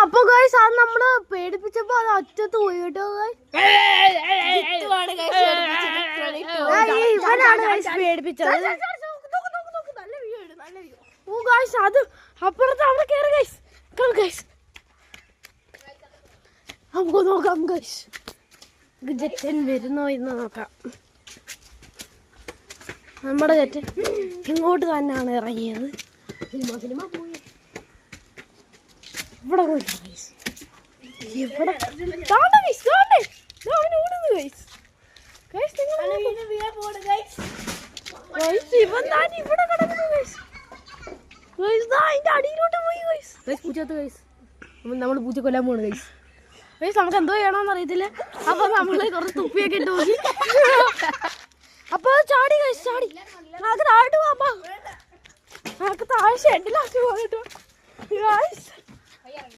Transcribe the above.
അപ്പൊ ഗൈസ് അത് നമ്മള് പേടിപ്പിച്ചപ്പോ അത് അറ്റത്ത് പോയി കേട്ടോ. ഇവനാണ് പേടിപ്പിച്ചത്. ഓ ഗൈസ് അത് അപ്പുറത്ത് അവിടെ കേറി ഗൈസ്. ഗൈസ് നമുക്ക് നോക്കാം ഗൈസ്. ജെറ്റൻ വരുന്നോ എന്ന് നോക്കാം. നമ്മുടെ ജെറ്റൻ ഇങ്ങോട്ട് തന്നെയാണ് ഇറങ്ങിയത്. ഇവിടെ ഇവിടെ അടിയിലോട്ട് പോയി പൂച്ചത്ത് ഗൈസ്. നമ്മൾ പൂച്ച കൊല്ലാൻ പോണ് ഗൈസ്. ഗൈസ് നമുക്ക് എന്തോ ചെയ്യണമെന്ന് അറിയത്തില്ല. അപ്പൊ നമ്മള് കുറച്ച് തുപ്പിയൊക്കെ ഇട്ട് നോക്കി. അപ്പൊ ചാടി ഗൈസ്, ചാടി. നമുക്ക് താഴോട്ട് പോവാ. നമുക്ക് താഴെ ഷെഡിലാക്കി പോകട്ടോ ഗൈസ്.